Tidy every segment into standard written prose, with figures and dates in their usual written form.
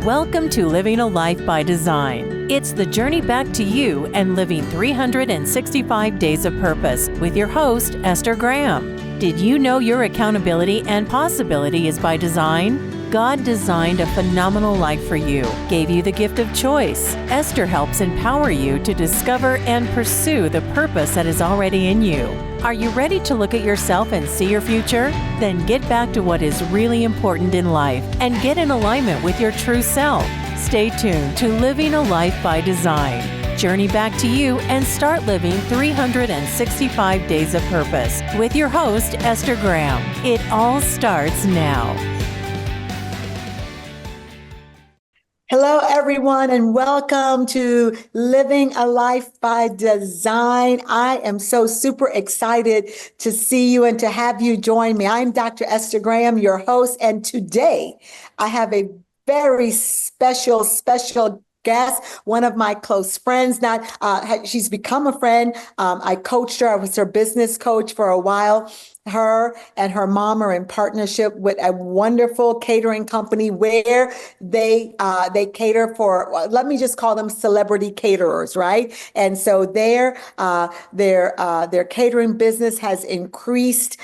Welcome to Living a Life by Design. It's the journey back to you and living 365 days of purpose with your host, Esther Graham. Did you know your accountability and possibility is by design? God designed a phenomenal life for you, gave you the gift of choice. Esther helps empower you to discover and pursue the purpose that is already in you. Are you ready to look at yourself and see your future? Then get back to what is really important in life and get in alignment with your true self. Stay tuned to Living a Life by Design. Journey back to you and start living 365 days of purpose with your host, Esther Graham. It all starts now. Hello, everyone, and welcome to Living a Life by Design. I am so super excited to see you and to have you join me. I'm Dr. Esther Graham, your host, and today I have a very special guest, one of my close friends. She's become a friend. I coached her. I was her business coach for a while. Her and her mom are in partnership with a wonderful catering company where they cater for, let me just call them celebrity caterers, right? And so their catering business has increased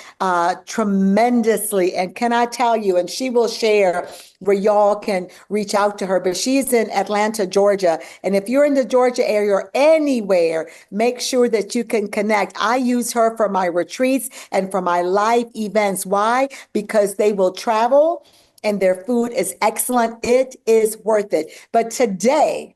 tremendously. And can I tell you, and she will share where y'all can reach out to her, but she's in Atlanta, Georgia. And if you're in the Georgia area or anywhere, make sure that you can connect. I use her for my retreats and for my live events. Why? Because they will travel and their food is excellent. It is worth it. But today,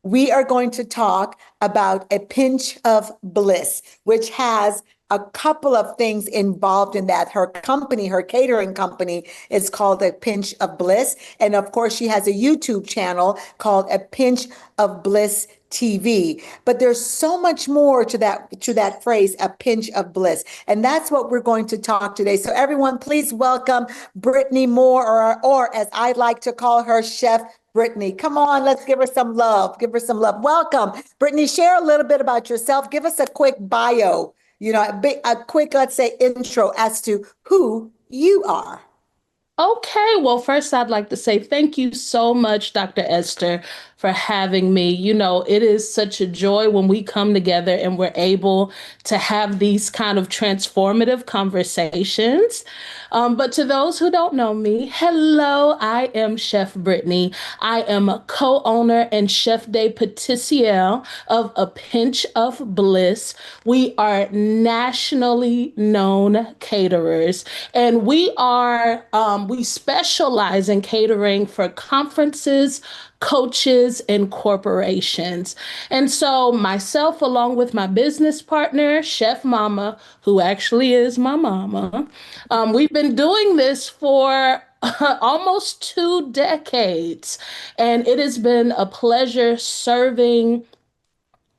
we are going to talk about a pinch of bliss, which has a couple of things involved in that. Her company, her catering company, is called A Pinch of Bliss. And of course, she has a YouTube channel called A Pinch of Bliss TV. But there's so much more to that phrase, a pinch of bliss. And that's what we're going to talk today. So everyone, please welcome Brittany Moore, or as I like to call her, Chef Brittany. Come on, let's give her some love. Give her some love. Welcome. Brittany, share a little bit about yourself. Give us a quick bio, a quick, let's say, intro as to who you are. Okay, well, first I'd like to say thank you so much, Dr. Esther, for having me. It is such a joy when we come together and we're able to have these kind of transformative conversations. But to those who don't know me, hello, I am Chef Brittany. I am a co-owner and chef de pâtissier of A Pinch of Bliss. We are nationally known caterers, and we specialize in catering for conferences, coaches, and corporations. And so myself, along with my business partner, Chef Mama, who actually is my mama, we've been doing this for almost 2 decades. And it has been a pleasure serving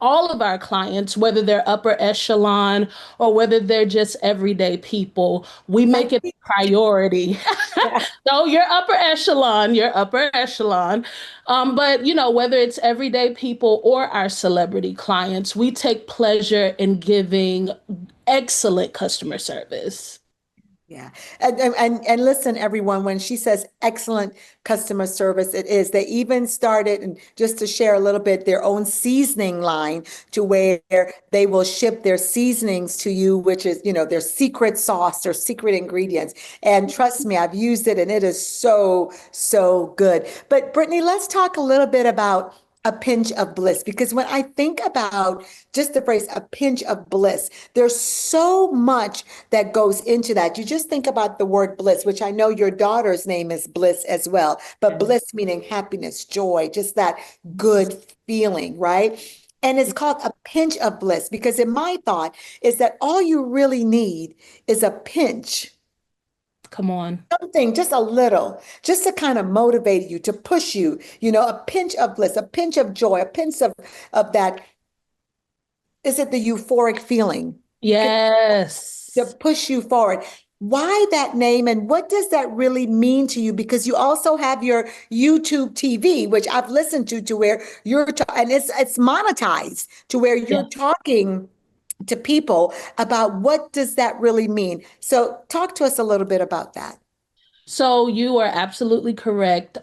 all of our clients, whether they're upper echelon or whether they're just everyday people. We make it a priority. So you're upper echelon. But, whether it's everyday people or our celebrity clients, we take pleasure in giving excellent customer service. Yeah. And listen, everyone, when she says excellent customer service, it is. They even started, and just to share a little bit, their own seasoning line to where they will ship their seasonings to you, which is, their secret sauce, their secret ingredients. And trust me, I've used it and it is so, so good. But Brittany, let's talk a little bit about a pinch of bliss, because when I think about just the phrase, a pinch of bliss, there's so much that goes into that. You just think about the word bliss, which I know your daughter's name is Bliss as well, but bliss meaning happiness, joy, just that good feeling, right? And it's called a pinch of bliss because in my thought is that all you really need is a pinch. Come on. Something, just a little, just to kind of motivate you, to push you, a pinch of bliss, a pinch of joy, a pinch of that. Is it the euphoric feeling? Yes. To push you forward. Why that name and what does that really mean to you? Because you also have your YouTube TV, which I've listened to where you're, and it's monetized to where you're talking to people about what does that really mean. So talk to us a little bit about that. So you are absolutely correct.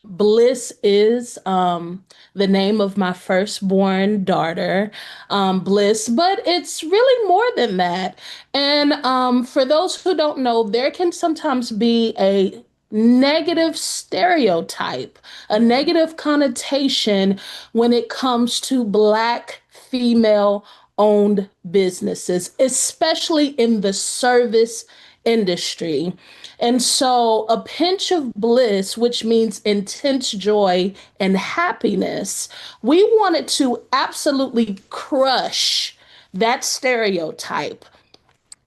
Bliss is the name of my firstborn daughter, Bliss, but it's really more than that. And for those who don't know, there can sometimes be a negative stereotype, a negative connotation when it comes to Black female owned businesses, especially in the service industry. And so, a pinch of bliss, which means intense joy and happiness, we wanted to absolutely crush that stereotype.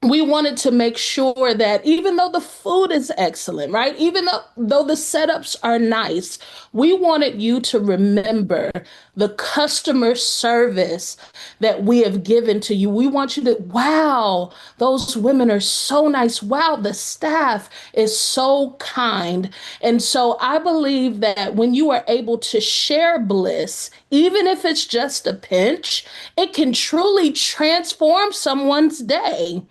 We wanted to make sure that even though the food is excellent, right? Even though the setups are nice, we wanted you to remember the customer service that we have given to you. We want you to, wow, those women are so nice. Wow, the staff is so kind. And so I believe that when you are able to share bliss, even if it's just a pinch, it can truly transform someone's day.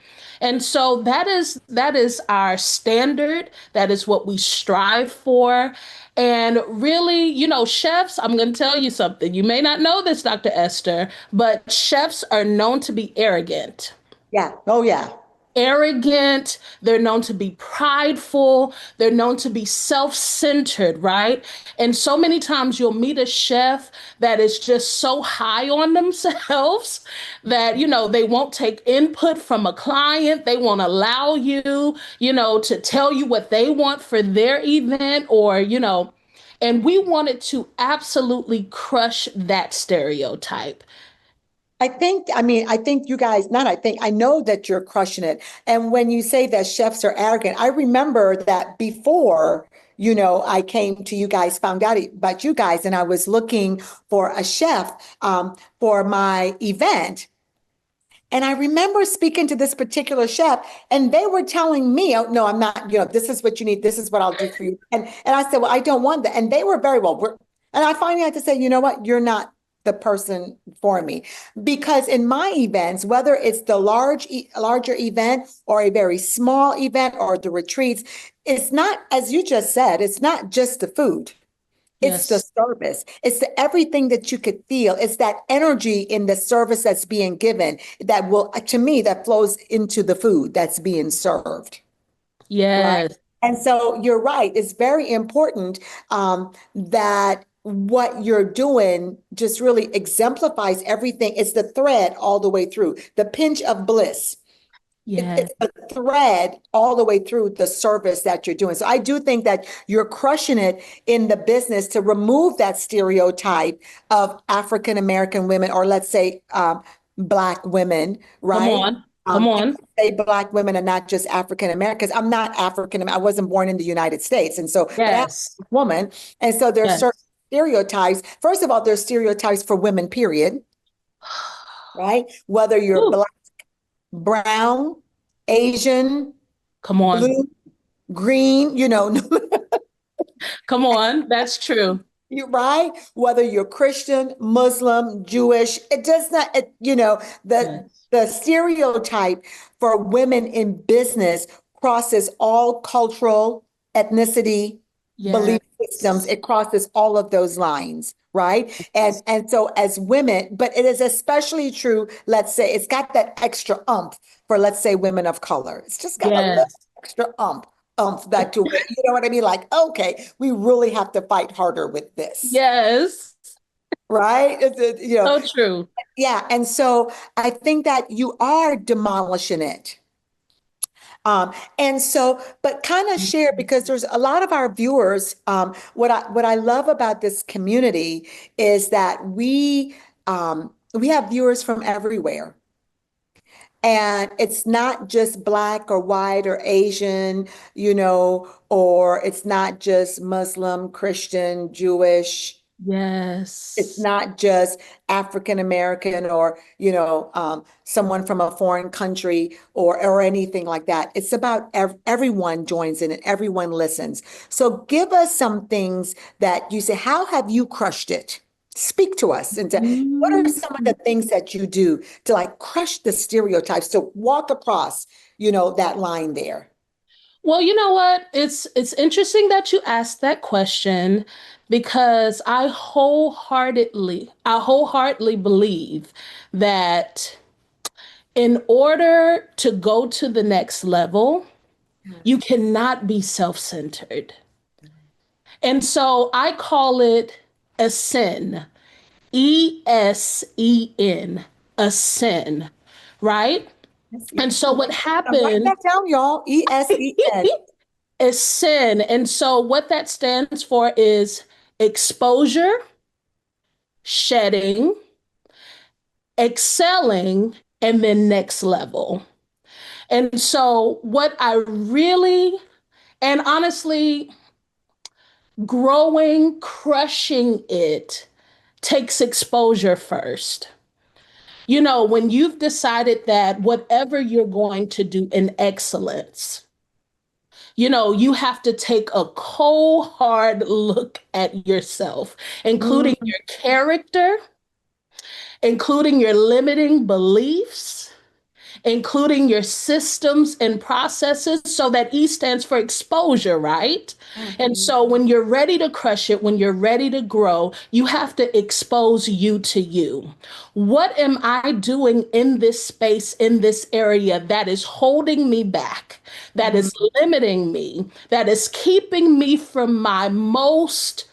And so that is our standard. That is what we strive for. And really, chefs, I'm going to tell you something. You may not know this, Dr. Esther, but chefs are known to be arrogant. Yeah. Oh, yeah. Arrogant, they're known to be prideful, they're known to be self-centered, right? And so many times you'll meet a chef that is just so high on themselves that, they won't take input from a client. They won't allow you, to tell you what they want for their event and we wanted to absolutely crush that stereotype. I think you guys, not I think, I know that you're crushing it. And when you say that chefs are arrogant, I remember that before, I came to you guys, found out about you guys, and I was looking for a chef for my event. And I remember speaking to this particular chef, and they were telling me, "Oh, no, I'm not, this is what you need. This is what I'll do for you." And I said, "Well, I don't want that." And they were very well. And I finally had to say, "You know what? You're not the person for me." Because in my events, whether it's the larger event or a very small event or the retreats, it's not, as you just said, it's not just the food. It's the Yes. service. It's everything that you could feel. It's that energy in the service that's being given that will, to me, that flows into the food that's being served. Right. Yes. And so you're right. It's very important that what you're doing just really exemplifies everything. It's the thread all the way through, the pinch of bliss. Yes. It's a thread all the way through the service that you're doing. So I do think that you're crushing it in the business to remove that stereotype of African American women, or let's say Black women, Come right? on. Come And on. say Black women are not just African Americans. I'm not African. I wasn't born in the United States, and so but I'm Yes. a woman, and so there's Yes. certain stereotypes. First of all, there's stereotypes for women, period, right? Whether you're Whew. Black, brown, Asian, Come on. blue, green, Come on. That's true. you're right. Whether you're Christian, Muslim, Jewish, it does not, Yes. the stereotype for women in business crosses all cultural, ethnicity, Yes. belief systems. It crosses all of those lines, right? And so as women, but it is especially true, let's say it's got that extra umph for, let's say, women of color. It's just got a little Yes. extra umph that to it. You know what I mean? Like, okay, we really have to fight harder with this, Yes. right? So true. Yeah. And so I think that you are demolishing it. And so, but kind of share, because there's a lot of our viewers. What I love about this community is that we have viewers from everywhere. And it's not just Black or white or Asian, or it's not just Muslim, Christian, Jewish. It's Yes. not just African American, or, someone from a foreign country, or anything like that. It's about everyone joins in and everyone listens. So give us some things that you say, how have you crushed it? Speak to us and what are some of the Mm. things that you do to like crush the stereotypes, to walk across, that line there? Well, you know what? It's interesting that you asked that question because I wholeheartedly believe that in order to go to the next level, you cannot be self-centered. And so I call it a sin. ESEN, a sin, right? Yes, And so what I'm writing happened that down, y'all. ESEN. is sin. And so what that stands for is exposure, shedding, excelling, and then next level. And so what I really, and honestly, growing, crushing it takes exposure first. You know, when you've decided that whatever you're going to do in excellence, you know, you have to take a cold, hard look at yourself, including Mm, your character, including your limiting beliefs, including your systems and processes. So that E stands for exposure, right? And mhm. so when you're ready to crush it, when you're ready to grow, you have to expose you to you. What am I doing in this space, in this area that is holding me back, that Mhm. is limiting me, that is keeping me from my most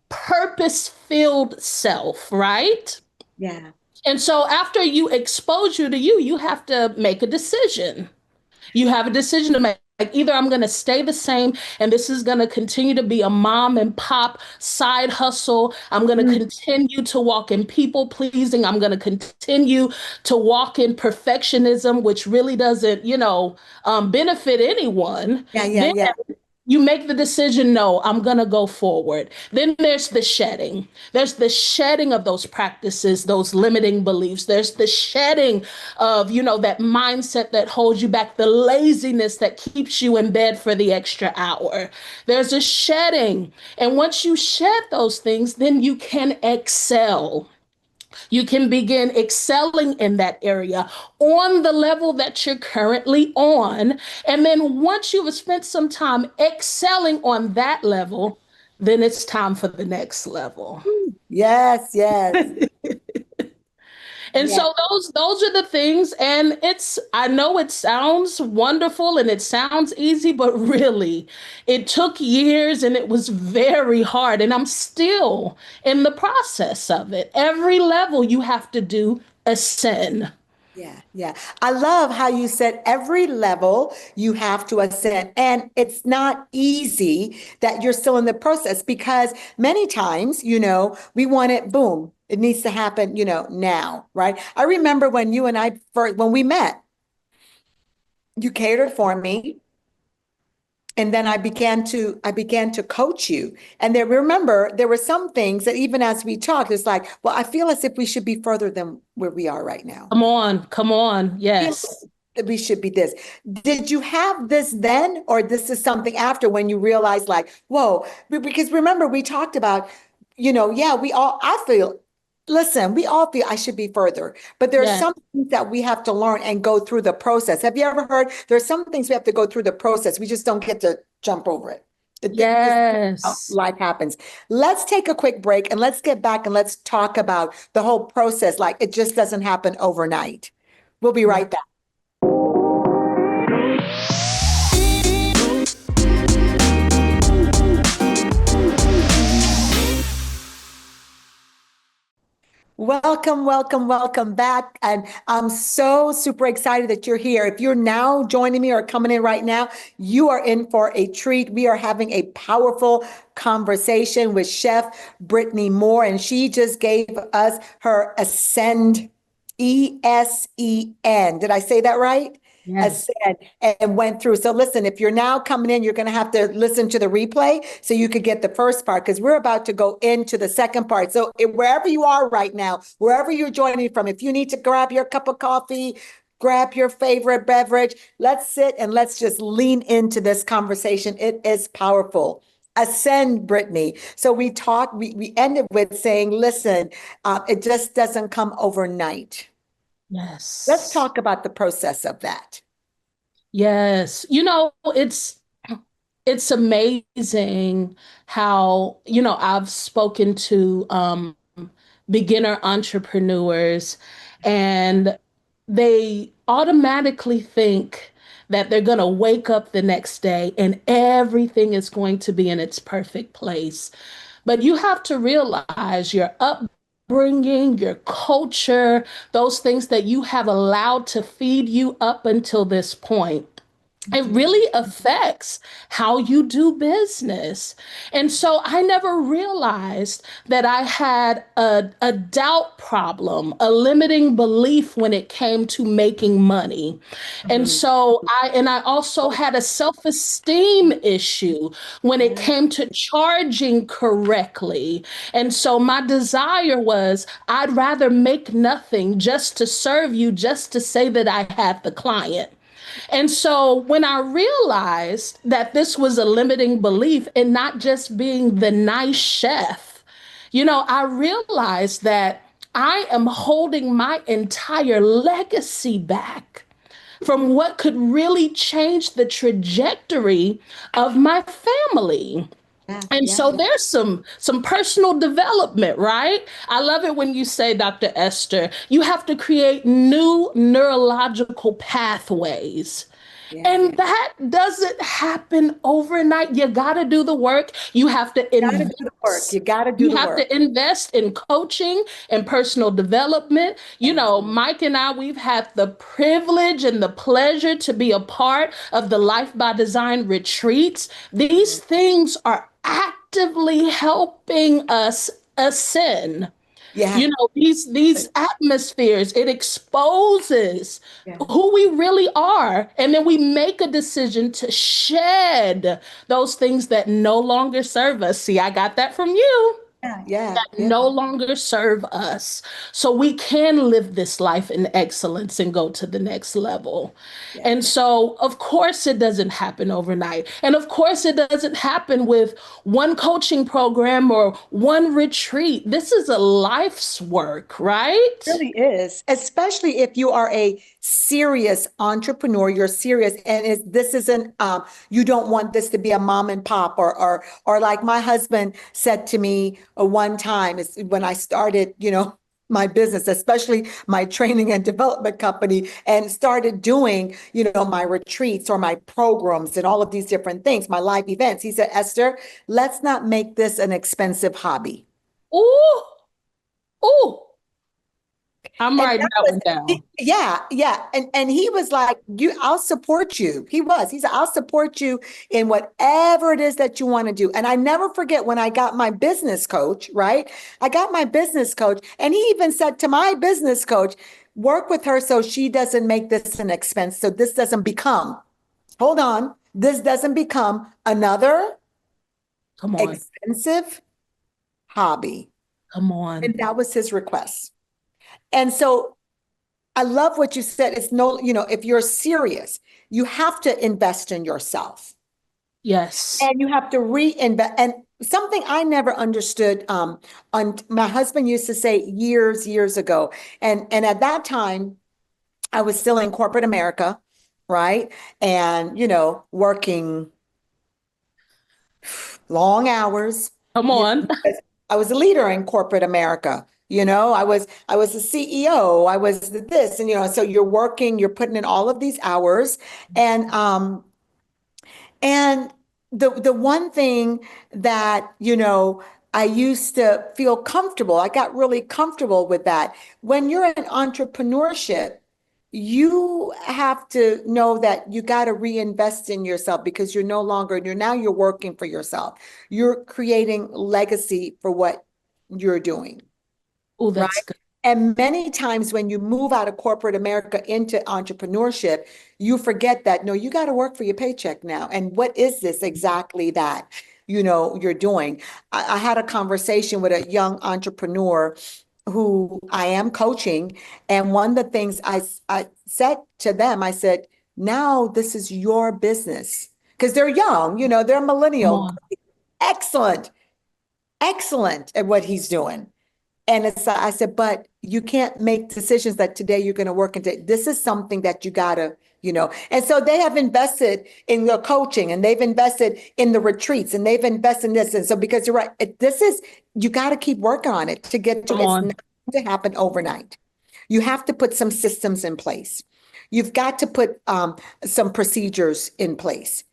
purpose filled self, right? Yeah. And so after you expose you to you, you have to make a decision. You have a decision to make. Like either I'm going to stay the same and this is going to continue to be a mom and pop side hustle. I'm going to Mm, continue to walk in people pleasing. I'm going to continue to walk in perfectionism, which really doesn't, benefit anyone. yeah, yeah, Then yeah. you make the decision, no, I'm going to go forward. Then there's the shedding. There's the shedding of those practices, those limiting beliefs. There's the shedding of, that mindset that holds you back, the laziness that keeps you in bed for the extra hour. There's a shedding. And once you shed those things, then you can excel. You can begin excelling in that area on the level that you're currently on. And then once you have spent some time excelling on that level, then it's time for the next level. Yes, yes. And Yeah. so those are the things, and it's, I know it sounds wonderful and it sounds easy, but really it took years and it was very hard, and I'm still in the process of it. Every level you have to do ascend. Yeah, yeah. I love how you said every level you have to ascend. And it's not easy that you're still in the process because many times, we want it, boom, it needs to happen, now, right? I remember when you and I first, when we met, you catered for me. And then I began to coach you. And there, remember, there were some things that even as we talked, it's like, well, I feel as if we should be further than where we are right now. Come on, come on. Feel Yes. that we should be this. Did you have this then, or this is something after when you realize, like, whoa? Because remember, we talked about, yeah, I feel, listen, we all feel I should be further, but there are Yes. some things that we have to learn and go through the process. Have you ever heard there are some things we have to go through the process? We just don't get to jump over it. This is how Yes. life happens. Let's take a quick break and let's get back and let's talk about the whole process. Like it just doesn't happen overnight. We'll be right back. Welcome, welcome, welcome back. And I'm so super excited that you're here. If you're now joining me or coming in right now, you are in for a treat. We are having a powerful conversation with Chef Brittany Moore, and she just gave us her Ascend, ESEN. Did I say that right? Yes. Ascend, and went through. So listen, if you're now coming in, you're going to have to listen to the replay so you could get the first part because we're about to go into the second part. So wherever you are right now, wherever you're joining from, if you need to grab your cup of coffee, grab your favorite beverage, let's sit and let's just lean into this conversation. It is powerful. Ascend, Brittany. So we ended with saying, listen, it just doesn't come overnight. Let's Yes. talk about the process of that. Yes. It's it's amazing how, I've spoken to beginner entrepreneurs, and they automatically think that they're going to wake up the next day and everything is going to be in its perfect place. But you have to realize your upbringing, your culture, those things that you have allowed to feed you up until this point, it really affects how you do business. And so I never realized that I had a doubt problem, a limiting belief when it came to making money. And Mhm. so I also had a self-esteem issue when it Yeah. came to charging correctly. And so my desire was I'd rather make nothing just to serve you, just to say that I had the client. And so when I realized that this was a limiting belief and not just being the nice chef, I realized that I am holding my entire legacy back from what could really change the trajectory of my family. Yeah. And Yeah. so there's some personal development, right? I love it when you say, Dr. Esther, you have to create new neurological pathways. Yeah. And that doesn't happen overnight. You got to do the work. You have to Got to do the work. invest. You got to do You the have work. to invest in coaching and personal development. Yes. Mike and I, we've had the privilege and the pleasure to be a part of the Life by Design retreats. These things are actively helping us ascend. Yeah. These atmospheres, it exposes Yeah. who we really are, and then we make a decision to shed those things that no longer serve us. See, I got that from you. Yeah. Yeah. Yeah. No longer serve us, so we can live this life in excellence and go to the next level. Yeah. And so of course it doesn't happen overnight, and of course it doesn't happen with one coaching program or one retreat. This is a life's work, right? Really is, especially if you are a serious entrepreneur, you're serious, and this isn't you don't want this to be a mom and pop, or like my husband said to me one time is when I started, my business, especially my training and development company, and started doing, my retreats or my programs and all of these different things, my live events. He said, Esther, let's not make this an expensive hobby. Ooh, ooh, I'm And writing that that was, one down. yeah, yeah. And he was like, I'll support you. He said, I'll support you in whatever it is that you want to do. And I never forget when I got my business coach, right? I got my business coach, and he even said to my business coach, work with her so she doesn't make this an expense. So this doesn't become, hold on, this doesn't become another Come on, expensive hobby. come on. And that was his request. And so I love what you said. It's no, if you're serious, you have to invest in yourself, Yes, and you have to reinvest. And something I never understood, on my husband used to say years ago, and at that time I was still in corporate America, right? And working long hours. come on. Because I was a leader in corporate America. I was the CEO, I was this, and so you're working, you're putting in all of these hours. And the one thing that, I used to feel comfortable, I got really comfortable with that. When you're in entrepreneurship, you have to know that you got to reinvest in yourself, because you're working for yourself. You're creating legacy for what you're doing, Oh, right? that's good. And many times when you move out of corporate America into entrepreneurship, you forget that, no, you got to work for your paycheck now. And what is this exactly that, you're doing? I had a conversation with a young entrepreneur who I am coaching. And one of the things I said to them, I said, now this is your business. Because they're young, they're Come millennial, on. excellent, excellent at what he's doing. And I said, but you can't make decisions that today you're going to work into. This is something that you gotta, And so they have invested in the coaching, and they've invested in the retreats, and they've invested in this. And so, because you're right, you got to keep working on it to get to Come it's on. not going to happen overnight. You have to put some systems in place. You've got to put some procedures in place.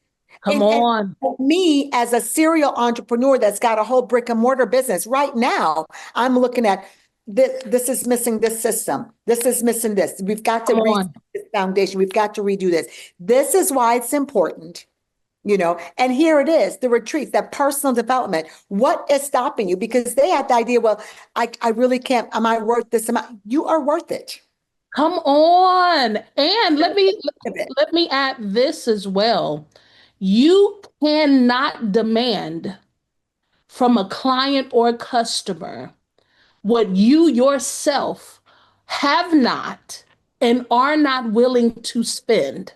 Come And on. for me, as a serial entrepreneur that's got a whole brick and mortar business right now, I'm looking at this. This is missing this system. This is missing this. We've got to Come reset on. this foundation. We've got to redo this. This is why it's important. And here it is, the retreats, that personal development. What is stopping you? Because they have the idea, well, I really can't, am I worth this amount? You are worth it. Come on. And let me add this as well. You cannot demand from a client or customer what you yourself have not and are not willing to spend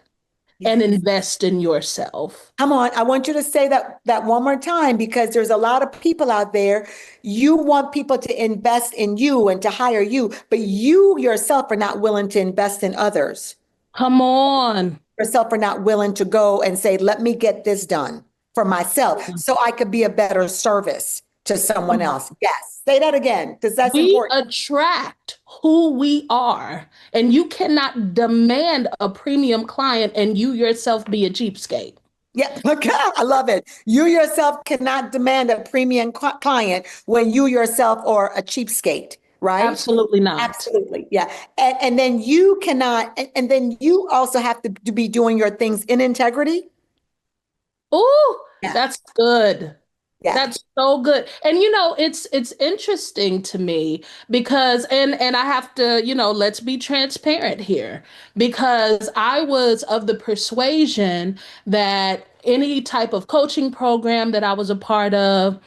and invest in yourself. Come on, I want you to say that one more time, because there's a lot of people out there. You want people to invest in you and to hire you, but you yourself are not willing to invest in others. Come on. Yourself are not willing to go and say, let me get this done for myself so I could be a better service to someone else. Yes, say that again, because that's We important. attract who we are, and you cannot demand a premium client and you yourself be a cheapskate. Yeah, okay, I love it. You yourself cannot demand a premium client when you yourself are a cheapskate, right? Absolutely not. Absolutely, yeah. And then you cannot, and then you also have to be doing your things in integrity. Oh, Yeah. that's good. Yeah. That's so good. And it's interesting to me because and I have to, let's be transparent here, because I was of the persuasion that any type of coaching program that I was a part of,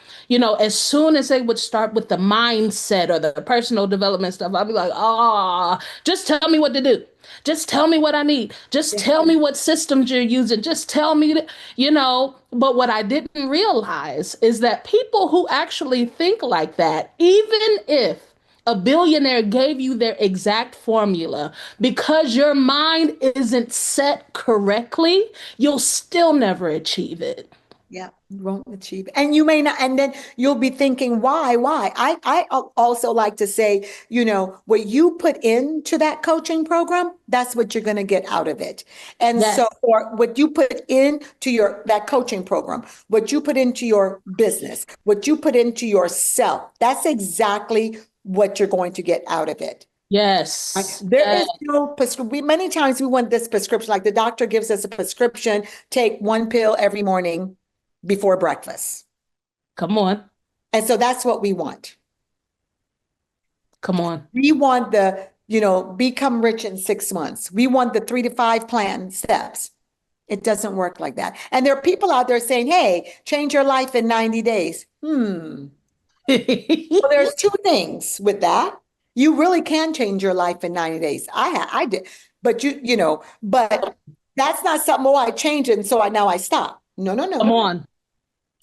as soon as they would start with the mindset or the personal development stuff, I'd be like, just tell me what to do. Just tell me what I need. Just tell me what systems you're using. Just tell me that, but what I didn't realize is that people who actually think like that, even if a billionaire gave you their exact formula, because your mind isn't set correctly, you'll still never achieve it. Yeah, you won't achieve it. And you may not, and then you'll be thinking, why? I also like to say, what you put into that coaching program, that's what you're going to get out of it. And Yes. so, or what you put into that coaching program, what you put into your business, what you put into yourself, that's exactly what you're going to get out of it. Yes. There Yes. is no prescription. Many times we want this prescription, like the doctor gives us a prescription, take one pill every morning before breakfast. Come on. And so that's what we want. Come on. We want the, become rich in 6 months. We want the 3 to 5 plan steps. It doesn't work like that. And there are people out there saying, hey, change your life in 90 days. Well, there's two things with that. You really can change your life in 90 days. I did, but but that's not something, I changed it, and so now I stop. No. Come on.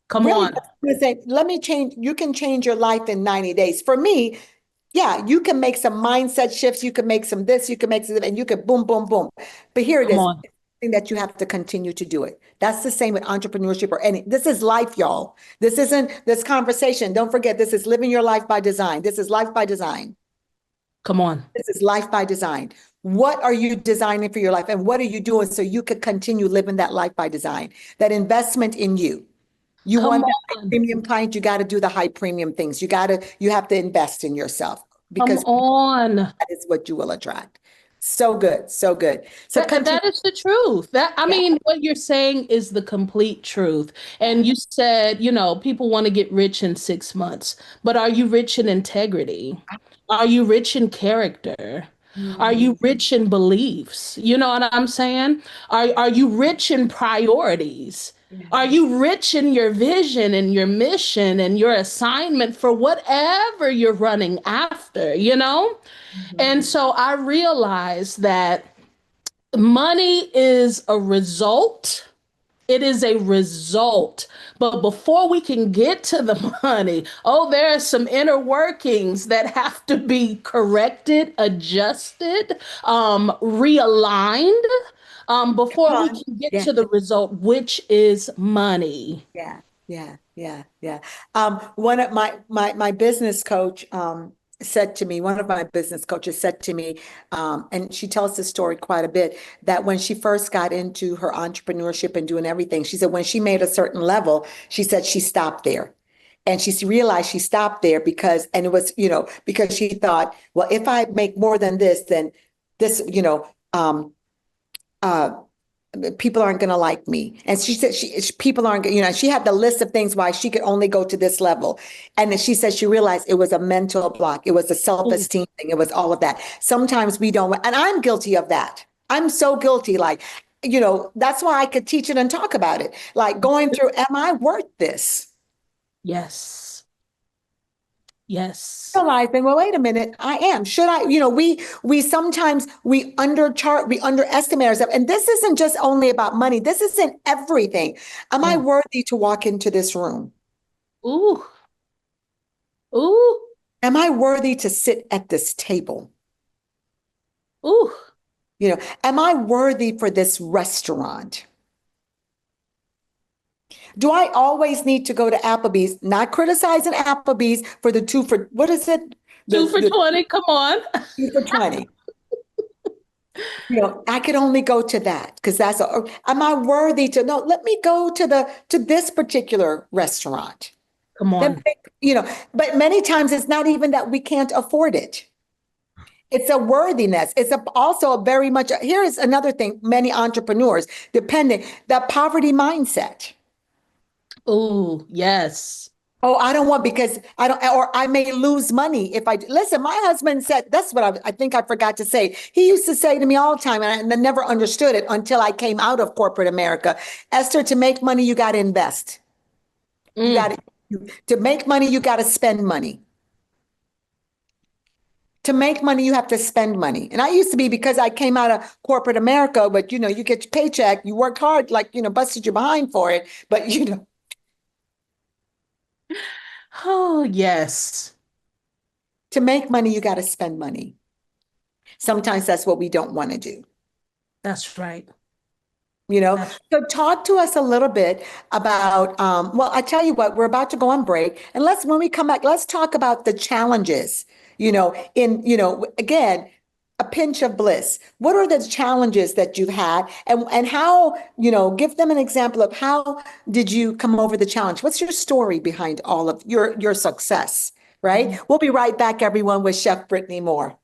Come Really, on. say, let me change. You can change your life in 90 days. For me, yeah, you can make some mindset shifts. You can make some this, you can make some, and you can boom, boom, boom. But here it Come is. on. That you have to continue to do it. That's the same with entrepreneurship or this is life, y'all. This isn't this conversation. Don't forget, this is living your life by design. This is life by design. Come on. This is life by design. What are you designing for your life? And what are you doing so you could continue living that life by design? That investment in you. You Come want that on. premium client, you got to do the high premium things. You have to invest in yourself, Come because on. that is what you will attract. So good, so good. So That is the truth. I mean, what you're saying is the complete truth. And you said, people want to get rich in 6 months, but are you rich in integrity? Are you rich in character? Are you rich in beliefs? You know what I'm saying? Are you rich in priorities? Are you rich in your vision and your mission and your assignment for whatever you're running after, And so I realized that money is a result It is a result. But before we can get to the money, there are some inner workings that have to be corrected, adjusted, realigned, Come before we on. can get Yeah. to the result, which is money. Yeah, yeah. One of my business coach said to me, one of my business coaches said to me, and she tells this story quite a bit, that when she first got into her entrepreneurship and doing everything, she said when she made a certain level, she said she stopped there. And she realized she stopped there because, and it was, because she thought, well, if I make more than this, then this, uh, people aren't going to like me. And she said people aren't, she had the list of things why she could only go to this level. And then she said she realized it was a mental block. It was a Ooh, self-esteem thing. It was all of that. Sometimes we don't, and I'm guilty of that. I'm so guilty. Like, that's why I could teach it and talk about it. Like going through, am I worth this? yes. Yes. Realizing, well, wait a minute, I am. Should I, we sometimes we underchart, we underestimate ourselves. And this isn't just only about money. This isn't everything. Am I Yeah. worthy to walk into this room? Ooh. Ooh. Am I worthy to sit at this table? Ooh. Am I worthy for this restaurant? Do I always need to go to Applebee's? Not criticizing Applebee's for the two for, what is it? Two for The 20. Come on. 2 for 20. I could only go to that because am I worthy to, no, let me go to this particular restaurant. Come Then, on. but many times it's not even that we can't afford it. It's a worthiness. It's also a very much, here is another thing, many entrepreneurs, that poverty mindset. Ooh, yes. Oh, I don't want because I don't, or I may lose money if I listen. My husband said, that's what I think I forgot to say. He used to say to me all the time, and I never understood it until I came out of corporate America. Esther, to make money, you got to invest. You got Mm. to make money, you got to spend money. To make money, you have to spend money. And I used to be because I came out of corporate America, but you get your paycheck, you worked hard, like, busted your behind for it. But, Oh, yes. to make money, you got to spend money. Sometimes that's what we don't want to do. That's right. You know, That's so talk to us a little bit about, well, I tell you what, we're about to go on break. And when we come back, let's talk about the challenges, again, a pinch of bliss. What are the challenges that you've had and how, give them an example of how did you come over the challenge? What's your story behind all of your success, right? Mhm. We'll be right back, everyone, with Chef Brittany Moore.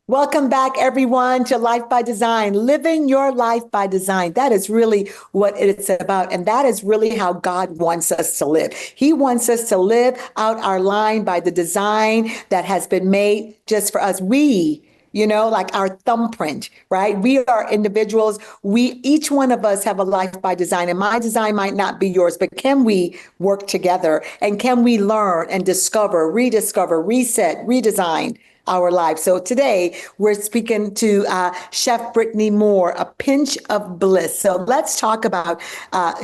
Welcome back, everyone, to Life by Design, living your life by design. That is really what it's about. And that is really how God wants us to live. He wants us to live out our line by the design that has been made just for us. Like our thumbprint, right? We are individuals. Each one of us have a life by design, and my design might not be yours, but can we work together and can we learn and discover, rediscover, reset, redesign our lives? So today we're speaking to Chef Brittany Moore, a pinch of bliss. So let's talk about,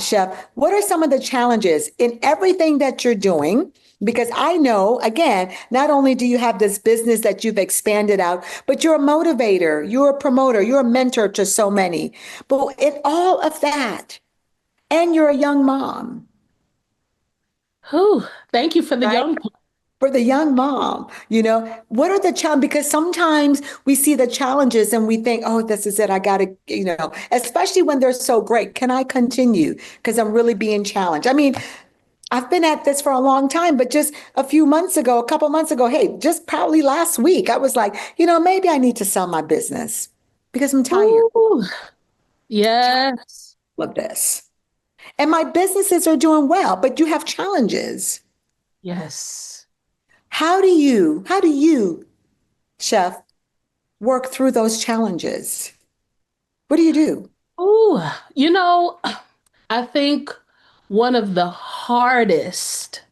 Chef, what are some of the challenges in everything that you're doing? Because I know, again, not only do you have this business that you've expanded out, but you're a motivator, you're a promoter, you're a mentor to so many. But in all of that, and you're a young mom, Whew. Thank you for the right? young. For the young mom, what are the challenges? Because sometimes we see the challenges and we think, oh, this is it. I got to, especially when they're so great. Can I continue? Because I'm really being challenged. I mean, I've been at this for a long time, but just a couple months ago, hey, just probably last week, I was like, maybe I need to sell my business because I'm tired Ooh, yes. of this. And my businesses are doing well, but you have challenges. Yes. How do you, Chef, work through those challenges? What do you do? Ooh, I think one of the hardest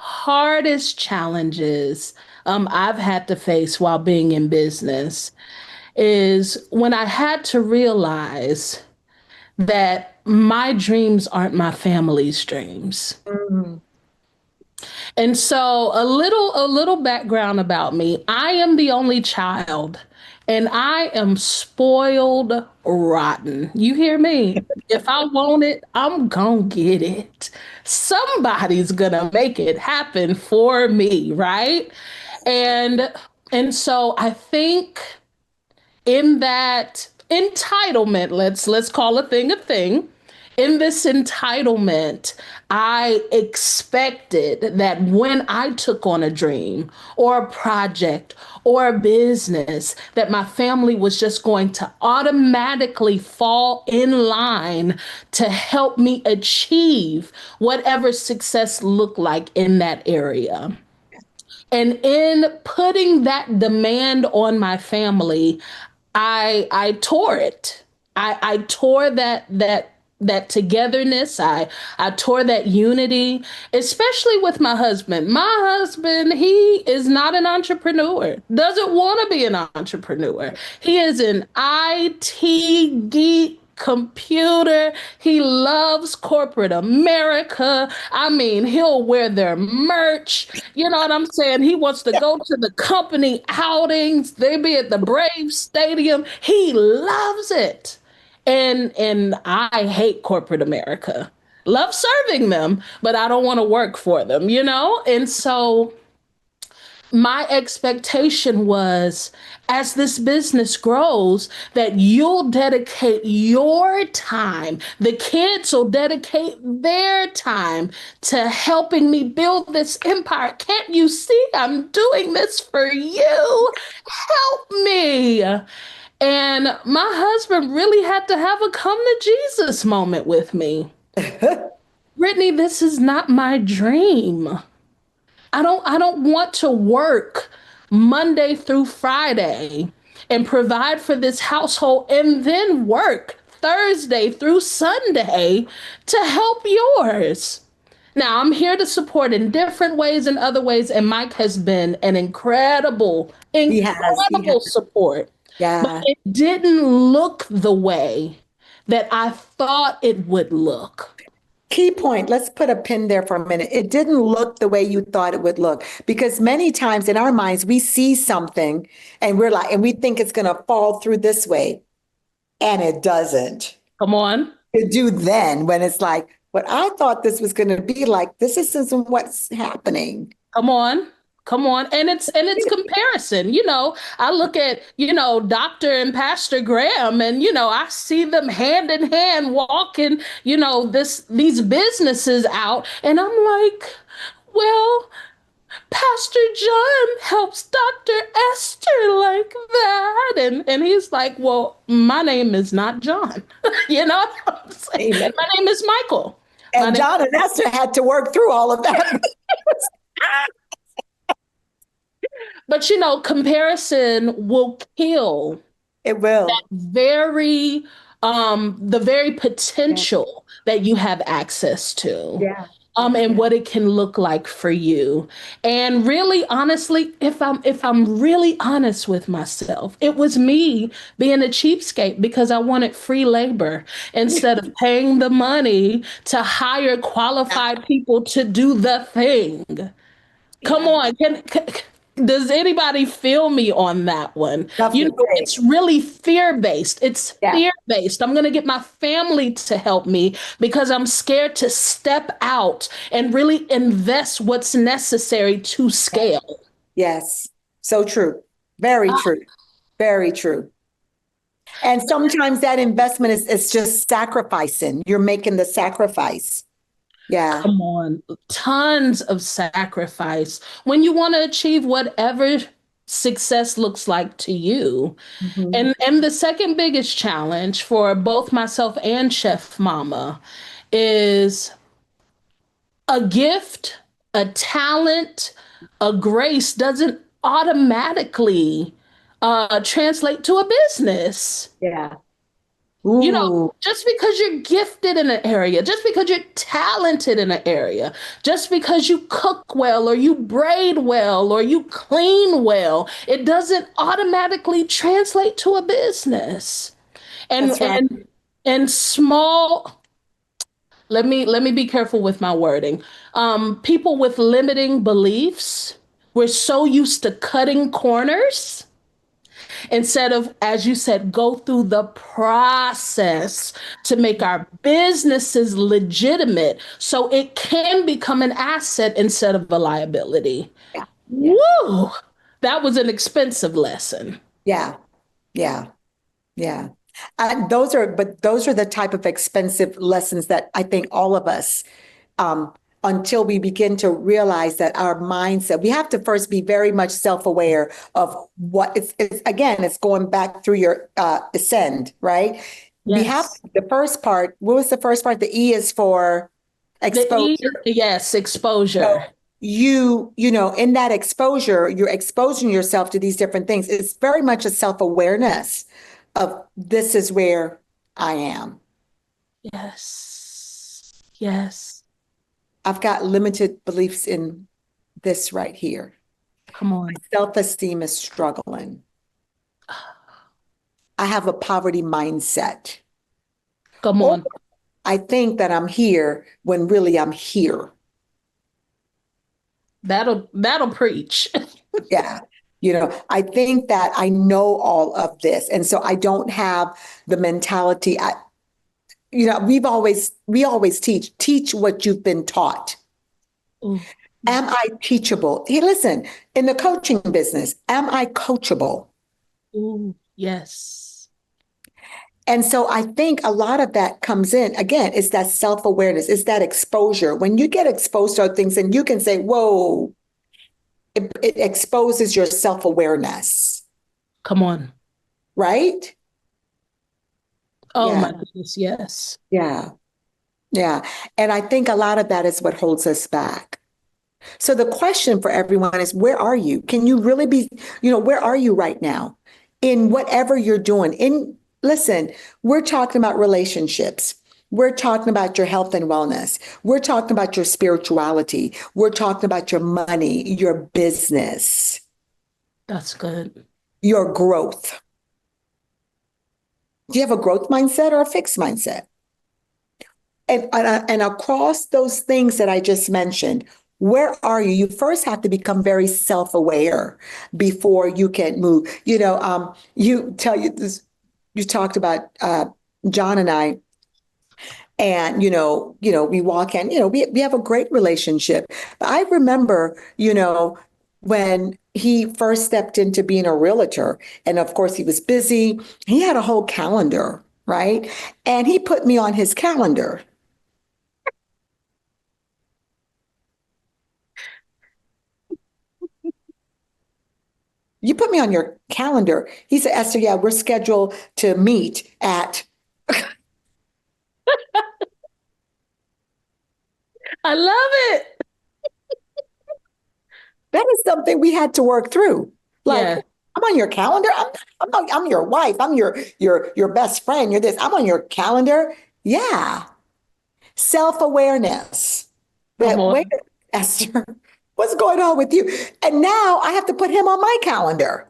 hardest challenges I've had to face while being in business is when I had to realize that my dreams aren't my family's dreams. Mm. And so a little background about me. I am the only child and I am spoiled rotten. You hear me? If I want it, I'm gonna get it. Somebody's gonna make it happen for me, right? And and so I think in that entitlement, let's call a thing. In this entitlement, I expected that when I took on a dream or a project or a business, that my family was just going to automatically fall in line to help me achieve whatever success looked like in that area. And in putting that demand on my family, I tore it. I tore that togetherness. I tore that unity, especially with my husband. My husband, he is not an entrepreneur. Doesn't want to be an entrepreneur. He is an IT geek, computer. He loves corporate America. I mean, he'll wear their merch. You know what I'm saying? He wants to go to the company outings. They be at the Braves Stadium. He loves it. And I hate corporate America. Love serving them, but I don't want to work for them, you know? And so my expectation was as this business grows that you'll dedicate your time, the kids will dedicate their time to helping me build this empire. Can't you see I'm doing this for you? Help me. And my husband really had to have a come to Jesus moment with me. Brittany, this is not my dream. I don't want to work Monday through Friday and provide for this household and then work Thursday through Sunday to help yours. Now, I'm here to support in different ways and other ways, and Mike has been an incredible, He has. incredible support. But Yeah. it didn't look the way that I thought it would look. Key point. Let's put a pin there for a minute. It didn't look the way you thought it would look because many times in our minds, we see something and we're like, and we think it's going to fall through this way and it doesn't. Come on. To do then when it's like, what I thought this was going to be like, this isn't what's happening. Come on. Come on. And it's comparison. I look at, Dr. and Pastor Graham and I see them hand in hand walking, these businesses out and I'm like, well, Pastor John helps Dr. Esther like that. And he's like, well, my name is not John. You know what I'm saying? Amen. My name is Michael. And John and Esther had to work through all of that. But comparison will kill It will. the very potential that you have access to. Yeah. And what it can look like for you. And really, honestly, if I'm really honest with myself, it was me being a cheapskate because I wanted free labor instead of paying the money to hire qualified people to do the thing. Come on, does anybody feel me on that one? It's really fear-based. It's fear-based. I'm going to get my family to help me because I'm scared to step out and really invest what's necessary to scale. Yes. So true. Very true. Very true. And sometimes that investment is just sacrificing. You're making the sacrifice. Yeah. Come on. Tons of sacrifice when you want to achieve whatever success looks like to you. Mm-hmm. And the second biggest challenge for both myself and Chef Mama is a gift, a talent, a grace doesn't automatically translate to a business. Yeah. You know, Ooh, just because you're gifted in an area, just because you're talented in an area, just because you cook well or you braid well or you clean well, it doesn't automatically translate to a business. And that's right. and small, let me be careful with my wording. People with limiting beliefs, we're so used to cutting corners instead of, as you said, go through the process to make our businesses legitimate so it can become an asset instead of a liability. Yeah. Yeah. Woo! That was an expensive lesson. Yeah. Yeah. Yeah. But those are the type of expensive lessons that I think all of us, um, until we begin to realize that our mindset, we have to first be very much self-aware of what it's again, it's going back through your ascend, right? We have Yes. the first part. What was the first part? The E is for The E, exposure. yes, exposure. So in that exposure, you're exposing yourself to these different things. It's very much a self-awareness of this is where I am. Yes. Yes. I've got limited beliefs in this right here. Come on. Self-esteem is struggling. I have a poverty mindset. Come Or on. I think that I'm here when really I'm here. That'll preach. Yeah. I think that I know all of this. And so I don't have the mentality. We always teach what you've been taught. Ooh, Am I teachable? Hey, listen, in the coaching business, am I coachable? ooh, yes. And so I think a lot of that comes in. Again, it's that self-awareness, it's that exposure. When you get exposed to things and you can say, whoa, it exposes your self-awareness, Come on. right? Oh Yeah, my goodness, yes. yeah, yeah. And I think a lot of that is what holds us back. So the question for everyone is, where are you? Can you really where are you right now in whatever you're doing? Listen, we're talking about relationships. We're talking about your health and wellness. We're talking about your spirituality. We're talking about your money, your business, That's good. your growth. Do you have a growth mindset or a fixed mindset? And across those things that I just mentioned, where are you? You first have to become very self-aware before you can move. You talked about John and I, and we walk in, we have a great relationship. But I remember, when he first stepped into being a realtor, and of course he was busy. He had a whole calendar, right? And he put me on his calendar. You put me on your calendar. He said, Esther, yeah, we're scheduled to meet at. I love it. That is something we had to work through. Like, Yeah. I'm on your calendar. I'm your wife. I'm your best friend. You're this. I'm on your calendar. Yeah. Self-awareness. Come But wait, on. Esther, what's going on with you? And now I have to put him on my calendar.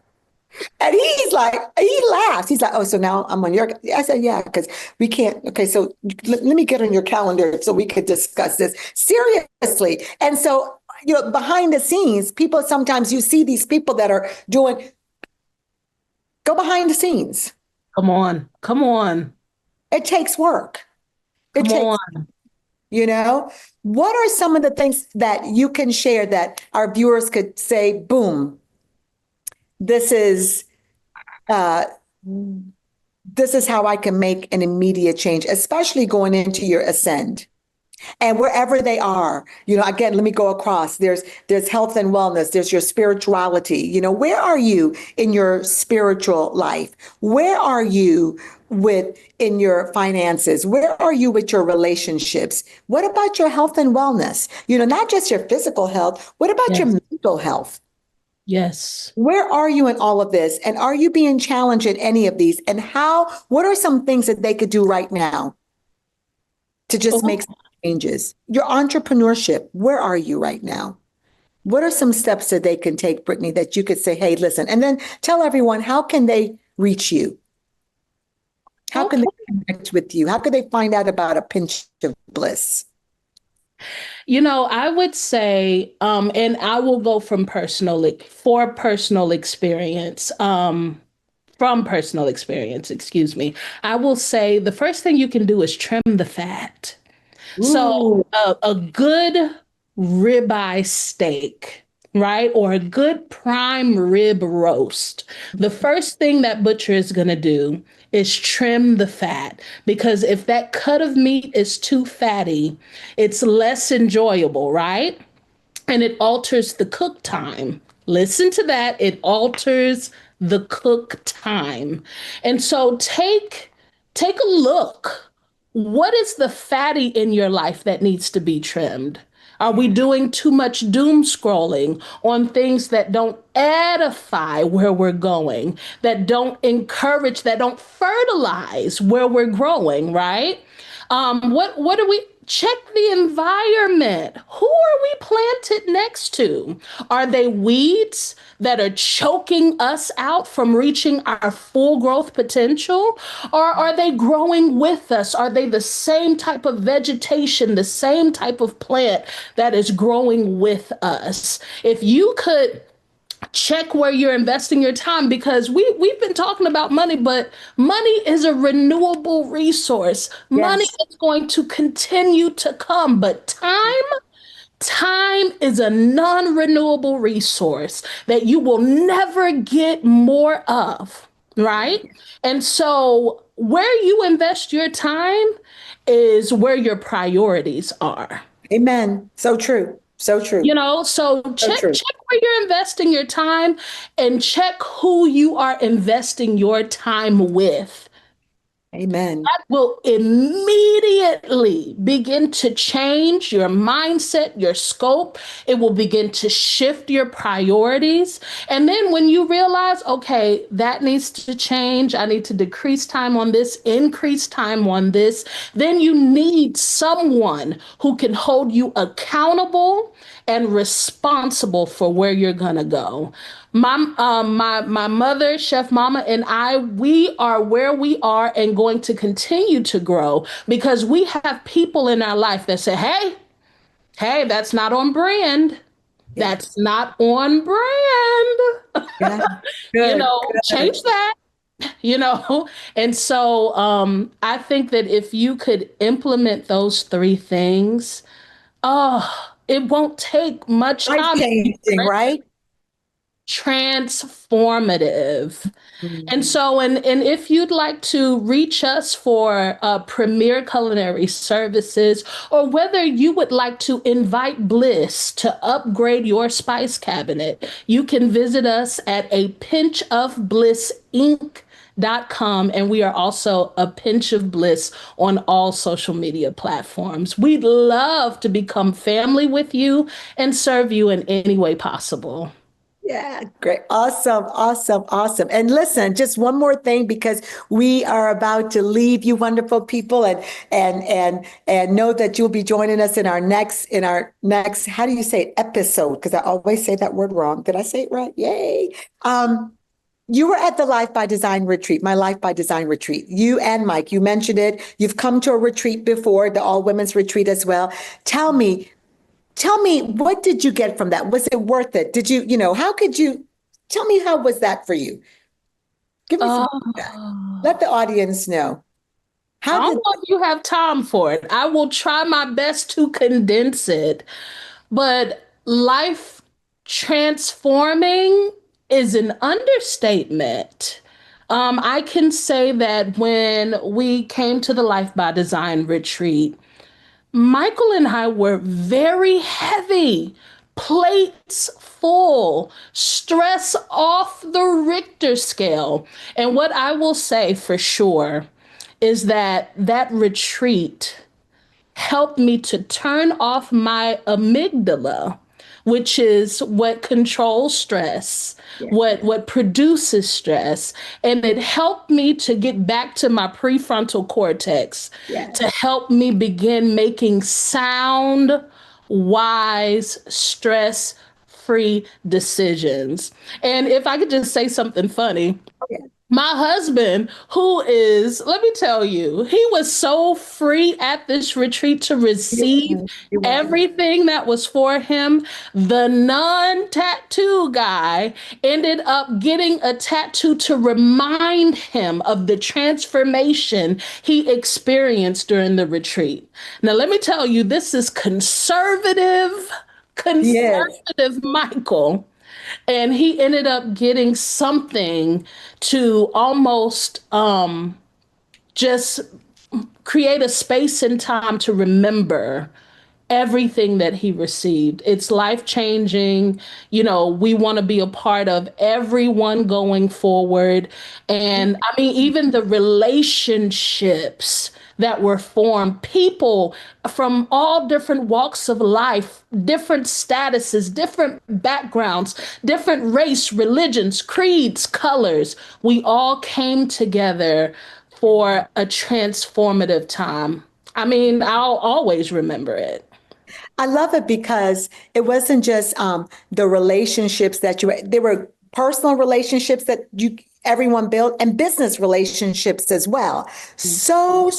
And he's like, he laughs. He's like, oh, so now I'm on your. I said, yeah, because we can't. Okay, so let me get on your calendar so we could discuss this seriously. And so, behind the scenes, people sometimes you see these people that are doing, go behind the scenes. Come on. Come on. It takes work. It Come takes, on. what are some of the things that you can share that our viewers could say, boom, this is uh, this is how I can make an immediate change, especially going into your ascend and wherever they are. Again, let me go across. There's health and wellness. There's your spirituality. Where are you in your spiritual life? Where are you in your finances? Where are you with your relationships? What about your health and wellness? Not just your physical health. What about your Yes. mental health? Yes. Where are you in all of this? And are you being challenged in any of these? And what are some things that they could do right now to just Oh, make some changes? Your entrepreneurship, where are you right now? What are some steps that they can take, Brittany, that you could say, hey, listen, and then tell everyone, how can they reach you? How can okay. they connect with you? How can they find out about a pinch of bliss? I would say, and I will go from personal experience, from personal experience, excuse me. I will say the first thing you can do is trim the fat. So Ooh, a good ribeye steak, right? Or a good prime rib roast. The first thing that butcher is going to do is trim the fat, because if that cut of meat is too fatty, it's less enjoyable, right? And it alters the cook time. Listen to that. It alters the cook time. And so take a look. What is the fatty in your life that needs to be trimmed? Are we doing too much doom scrolling on things that don't edify where we're going, that don't encourage, that don't fertilize where we're growing, right? What do we check the environment? Who are we planted next to? Are they weeds that are choking us out from reaching our full growth potential? Or are they growing with us? Are they the same type of vegetation, the same type of plant that is growing with us? If you could check where you're investing your time, because we've been talking about money, but money is a renewable resource. Money yes. is going to continue to come, but time is a non-renewable resource that you will never get more of, right? And so where you invest your time is where your priorities are. Amen. So true. So true. So So check true. check where you're investing your time, and check who you are investing your time with. Amen. That will immediately begin to change your mindset, your scope. It will begin to shift your priorities. And then when you realize, okay, that needs to change, I need to decrease time on this, increase time on this, then you need someone who can hold you accountable and responsible for where you're gonna go. My mother, Chef Mama, and I, we are where we are and going to continue to grow because we have people in our life that say, hey, that's not on brand. That's Yes. not on brand. Yeah. Good. Change Good. that. And so I think that if you could implement those three things, it won't take much Life time. changing, right? Transformative. And Mhm. so, and if you'd like to reach us for premier culinary services, or whether you would like to invite Bliss to upgrade your spice cabinet, you can visit us at a pinch of bliss inc.com, and we are also a pinch of bliss on all social media platforms. We'd love to become family with you and serve you in any way possible. Yeah, great. Awesome, awesome, awesome. And listen, just one more thing because we are about to leave you wonderful people and know that you'll be joining us in our next, how do you say it, episode? Because I always say that word wrong. Did I say it right? Yay. You were at the Life by Design retreat, my Life by Design retreat. You and Mike, you mentioned it. You've come to a retreat before, the all women's retreat as well. Tell me, Tell me, what did you get from that? Was it worth it? Did you, how could you tell me how was that for you? Give me some feedback. Oh. Let the audience know. I How don't did know if you have time for it. I will try my best to condense it, but life transforming is an understatement. I can say that when we came to the Life by Design retreat, Michael and I were very heavy, plates full, stress off the Richter scale. And what I will say for sure is that retreat helped me to turn off my amygdala, which is what controls stress, what produces stress. And it helped me to get back to my prefrontal cortex, to help me begin making sound, wise, stress-free decisions. And if I could just say something funny, my husband, who is, let me tell you, he was so free at this retreat to receive everything that was for him. The non-tattoo guy ended up getting a tattoo to remind him of the transformation he experienced during the retreat. Now, let me tell you, this is conservative Michael. And he ended up getting something to almost just create a space and time to remember everything that he received. It's life-changing. You know, we want to be a part of everyone going forward. And I mean, even the relationships that were formed, people from all different walks of life, different statuses, different backgrounds, different race, religions, creeds, colors. We all came together for a transformative time. I mean, I'll always remember it. I love it because it wasn't just the relationships there were personal relationships that everyone built and business relationships as well. So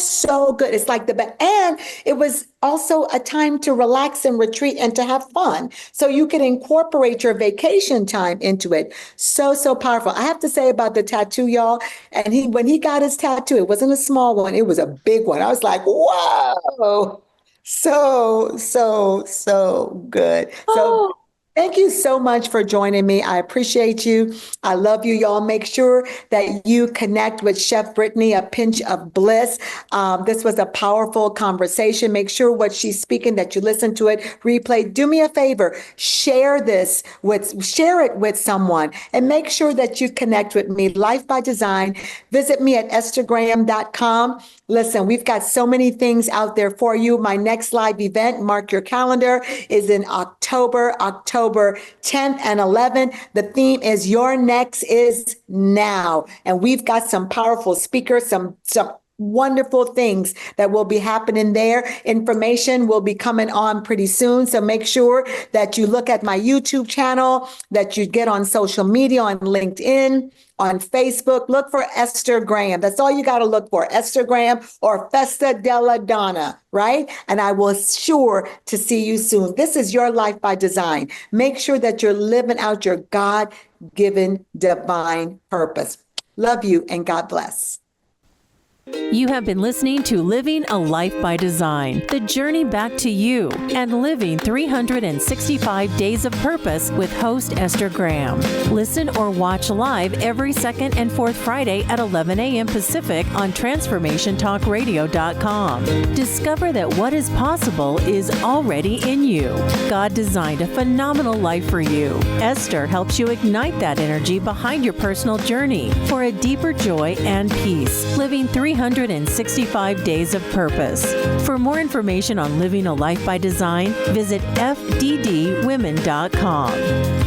good. It's like and it was also a time to relax and retreat and to have fun. So you could incorporate your vacation time into it. So powerful. I have to say about the tattoo, y'all. And when he got his tattoo, it wasn't a small one. It was a big one. I was like, whoa. So good. So thank you so much for joining me. I appreciate you. I love you, y'all. Make sure that you connect with Chef Brittany, A Pinch of Bliss. This was a powerful conversation. Make sure what she's speaking, that you listen to it, replay. Do me a favor, share it with someone, and make sure that you connect with me. Life by Design. Visit me at esthergraham.com. Listen, we've got so many things out there for you. My next live event, mark your calendar, is in October 10th and 11th. The theme is Your Next is Now. And we've got some powerful speakers, some wonderful things that will be happening there. Information will be coming on pretty soon. So make sure that you look at my YouTube channel, that you get on social media, on LinkedIn, on Facebook. Look for Esther Graham. That's all you got to look for. Esther Graham or Festa della Donna, right? And I will sure to see you soon. This is your Life by Design. Make sure that you're living out your God-given divine purpose. Love you and God bless. You have been listening to Living a Life by Design, the journey back to you, and living 365 days of purpose with host Esther Graham. Listen or watch live every second and fourth Friday at 11 a.m. Pacific on TransformationTalkRadio.com. Discover that what is possible is already in you. God designed a phenomenal life for you. Esther helps you ignite that energy behind your personal journey for a deeper joy and peace. Living 365 days of purpose. For more information on living a life by design, visit fddwomen.com.